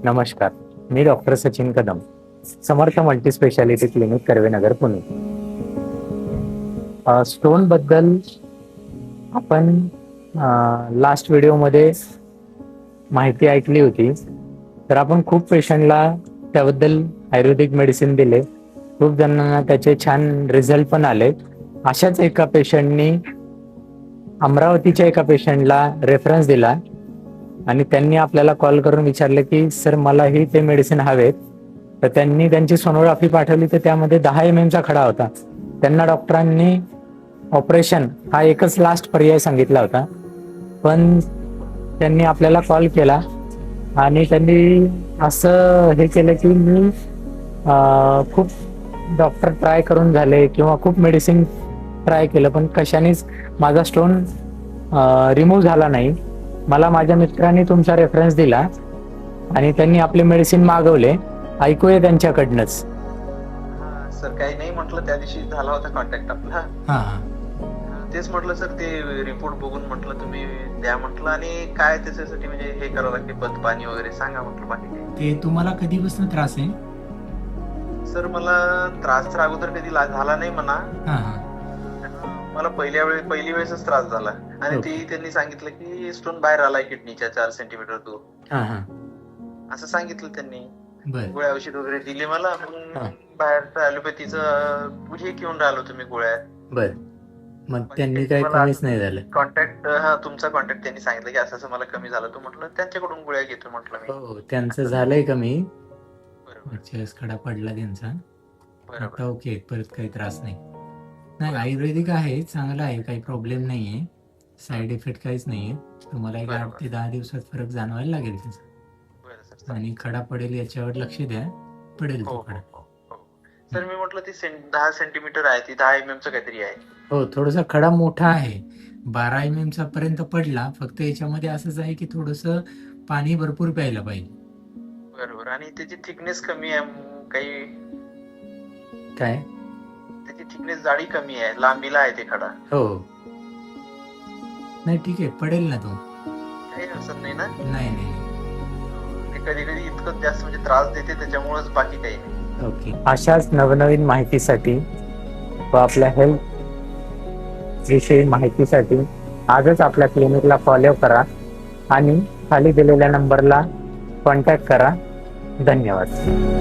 नमस्कार. मी doctor Sachin Kadam, Samarth multispeciality clinic, Karvenagar, Pune. Stone बद्दल आपण लास्ट व्हिडिओमध्ये माहिती ऐकली होती. तर आपण खूप पेशंटला त्याबद्दल आयुर्वेदिक मेडिसिन दिले. खूप जणांना त्याचे छान रिझल्ट पण आले. अशाच एका पेशंटनी अमरावतीच्या एका पेशंटला रेफरन्स दिला आणि त्यांनी आपल्याला कॉल करून विचारले की सर मलाही ते मेडिसिन हवेत. तर त्यांनी त्यांची सोनोग्राफी पाठवली तर त्यामध्ये 10 mm चा खडा होता. त्यांना डॉक्टरांनी ऑपरेशन हा एकच लास्ट पर्याय सांगितला होता. पण त्यांनी आपल्याला कॉल केला आणि त्यांनी असं हे केलं की मी खूप डॉक्टर ट्राय करून झाले किंवा खूप मेडिसिन ट्राय केलं पण कशानेच माझा स्टोन रिमूव्ह झाला नाही. मला माझ्या मित्रांनी तुमचा रेफरन्स दिला आणि त्यांनी आपले मेडिसिन मागवले. ऐकूया त्यांच्याकडनंच. सर काही नाही म्हटलं, त्या दिवशी झाला होता कॉन्टॅक्ट आपला. तेच म्हटलं सर, ते रिपोर्ट बघून म्हटलं तुम्ही द्या म्हटलं, आणि काय त्याच्यासाठी म्हणजे हे करावं लागते, पत पाणी वगैरे सांगा म्हटलं. बाकी काही ते तुम्हाला कधीपासून त्रास आहे? सर मला त्रास तर अगोदर कधी झाला नाही म्हणा. मला पहिली वेळेसच त्रास झाला आणि ते त्यांनी सांगितलं की स्टोन बाहेर आलाय किडनीच्या 4 सेंटीमीटर दूर, असं सांगितलं त्यांनी. गोळ्या औषध वगैरे दिले मला. बाहेर ऍलोपॅथीचं हे घेऊन राहिलो तुम्ही गोळ्या. बर, मग त्यांनी काही कमीच नाही झालं? कॉन्टॅक्ट तुमचा कॉन्टॅक्ट त्यांनी सांगितलं की असं मला कमी झालं. तो म्हटलं त्यांच्याकडून गोळ्या घेतो म्हटलं मी. हो, त्यांचं झालंय कमी. बरोबर, खडा पडला त्यांचा. बरोबर. आता ओके, परत काही त्रास नाही. नाही, आयुर्वेदिक आहे, चांगलं आहे, काही प्रॉब्लेम नाहीये, साईड इफेक्ट काहीच नाहीये. तुम्हाला एक 8 ते 10 दिवसात फरक जाणवायला लागेल त्याचा. आणि खडा पडेल याच्यावर लक्ष द्या, पडेल तो खडा. सर मी म्हटलं ती 10 सेंटीमीटर आहे, ती 10 mm चं काहीतरी आहे. हो, थोडासा खडा मोठा आहे, 12 mm चा पर्यंत पडला. फक्त याच्यामध्ये असंच आहे की थोडस पाणी भरपूर प्यायला पाहिजे. बरोबर. आणि त्याची थिकनेस कमी आहे काही. काय? त्याची थिकनेस जाडी कमी आहे, लांबीला आहे ते खडा. हो, नाही ठीक आहे, पडेल ना तो. काही अडचण नाही ना? नाही नाही. ते कधी कधी इतकं जास्त म्हणजे त्रास देते, त्याच्यामुळेच, बाकी काही नाही. ओके. अशाच नवनवीन माहितीसाठी व आपल्या हेल्थ विषयी माहितीसाठी आजच आपल्या क्लिनिकला फॉलो करा आणि खाली दिलेल्या नंबरला कॉन्टॅक्ट करा. धन्यवाद.